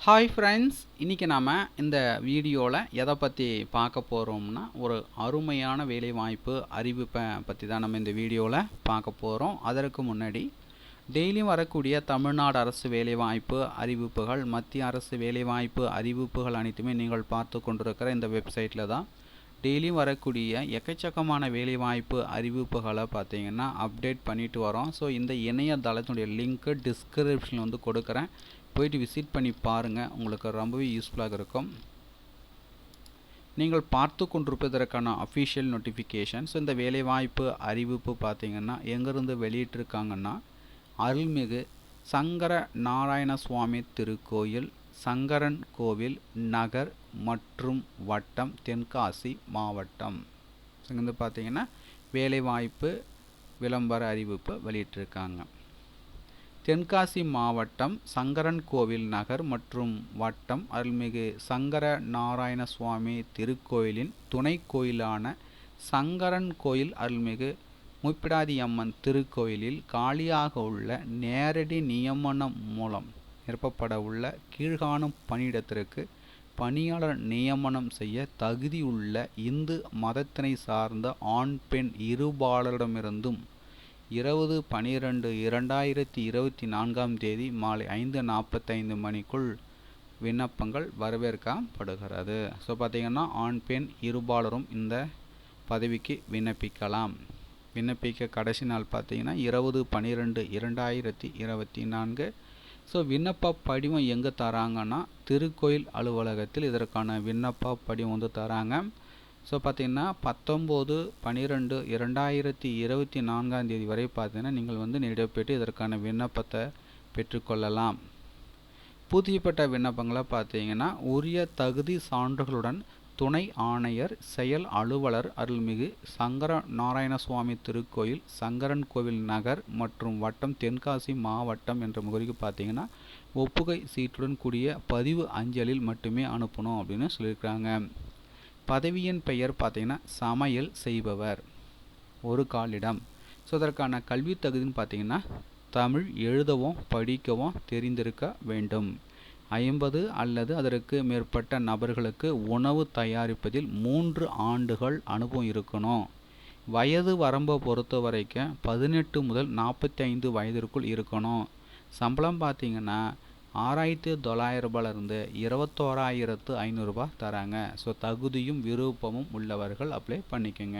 Hi friends, இன்றைக்கி நாம் இந்த வீடியோவில் எதை பற்றி பார்க்க போகிறோம்னா ஒரு அருமையான வேலைவாய்ப்பு அறிவிப்பை பற்றி தான் நம்ம இந்த வீடியோவில் பார்க்க போகிறோம். அதற்கு முன்னாடி டெய்லியும் வரக்கூடிய தமிழ்நாடு அரசு வேலைவாய்ப்பு அறிவிப்புகள், மத்திய அரசு வேலைவாய்ப்பு அறிவிப்புகள் அனைத்துமே நீங்கள் பார்த்து கொண்டிருக்கிற இந்த வெப்சைட்டில் தான் டெய்லியும் வரக்கூடிய எக்கச்சக்கமான வேலைவாய்ப்பு அறிவிப்புகளை பார்த்தீங்கன்னா அப்டேட் பண்ணிட்டு வரோம். ஸோ இந்த இணையதளத்தினுடைய லிங்க்கு டிஸ்கிரிப்ஷனில் வந்து கொடுக்குறேன், போயிட்டு விசிட் பண்ணி பாருங்கள், உங்களுக்கு ரொம்பவே யூஸ்ஃபுல்லாக இருக்கும். நீங்கள் பார்த்து கொண்டிருப்பதற்கான அஃபிஷியல் நோட்டிஃபிகேஷன்ஸ். இந்த வேலைவாய்ப்பு அறிவிப்பு பார்த்தீங்கன்னா எங்கேருந்து வெளியிட்டிருக்காங்கன்னா, அருள்மிகு சங்கர நாராயண சுவாமி திருக்கோயில், சங்கரன் கோவில் நகர் மற்றும் வட்டம், தென்காசி மாவட்டம். இங்கே பார்த்தீங்கன்னா வேலைவாய்ப்பு விளம்பர அறிவிப்பு வெளியிட்டிருக்காங்க. தென்காசி மாவட்டம், சங்கரன் கோவில் நகர் மற்றும் வட்டம், அருள்மிகு சங்கர நாராயண சுவாமி திருக்கோயிலின் துணை கோயிலான சங்கரன் கோயில் அருள்மிகு முப்பிடாதி அம்மன் திருக்கோயிலில் காலியாக உள்ள நேரடி நியமனம் மூலம் நிரப்பப்பட உள்ள கீழ்காணும் பணியிடத்திற்கு பணியாளர் நியமனம் செய்ய தகுதியுள்ள இந்து மதத்தினை சார்ந்த ஆண் பெண் இருபாலரிடமிருந்தும் 20/12/2024 மாலை 5:45 மணிக்குள் விண்ணப்பங்கள் வரவேற்கப்படுகிறது. ஸோ பார்த்தீங்கன்னா ஆண் பெண் இருபாலரும் இந்த பதவிக்கு விண்ணப்பிக்கலாம். விண்ணப்பிக்க கடைசி நாள் பார்த்தீங்கன்னா 20/12/2024. ஸோ விண்ணப்ப படிவம் எங்கே தராங்கன்னா திருக்கோயில் அலுவலகத்தில் இதற்கான விண்ணப்ப படிவம் வந்து தராங்க. ஸோ பார்த்தீங்கன்னா 19/12/2024 வரை பார்த்தீங்கன்னா நீங்கள் வந்து நேரடியாக போய்ட்டு இதற்கான விண்ணப்பத்தை பெற்றுக்கொள்ளலாம். புதியப்பட்ட விண்ணப்பங்களை பார்த்தீங்கன்னா உரிய தகுதி சான்றுகளுடன் துணை ஆணையர் செயல் அலுவலர் அருள்மிகு சங்கர நாராயண சுவாமி திருக்கோயில், சங்கரன் கோவில் நகர் மற்றும் வட்டம், தென்காசி மாவட்டம் என்ற முகவரிக்கு பார்த்தீங்கன்னா ஒப்புகை சீட்டுடன் கூடிய பதிவு அஞ்சலில் மட்டுமே அனுப்பணும் அப்படின்னு சொல்லியிருக்காங்க. பதவியின் பெயர் பார்த்தீங்கன்னா சமையல் செய்பவர், ஒரு காலிடம். ஸோ அதற்கான கல்வி தகுதின்னு பார்த்தீங்கன்னா தமிழ் எழுதவும் படிக்கவும் தெரிந்திருக்க வேண்டும். 50 அல்லது அதற்கு மேற்பட்ட நபர்களுக்கு உணவு தயாரிப்பதில் 3 ஆண்டுகள் அனுபவம் இருக்கணும். வயது வரம்பை பொறுத்த வரைக்கும் 18 முதல் 45 வயதிற்குள் இருக்கணும். சம்பளம் பார்த்தீங்கன்னா 6,900 ரூபாயிலிருந்து 21,500 ரூபாய் தராங்க. ஸோ தகுதியும் விருப்பமும் உள்ளவர்கள் அப்ளை பண்ணிக்கோங்க.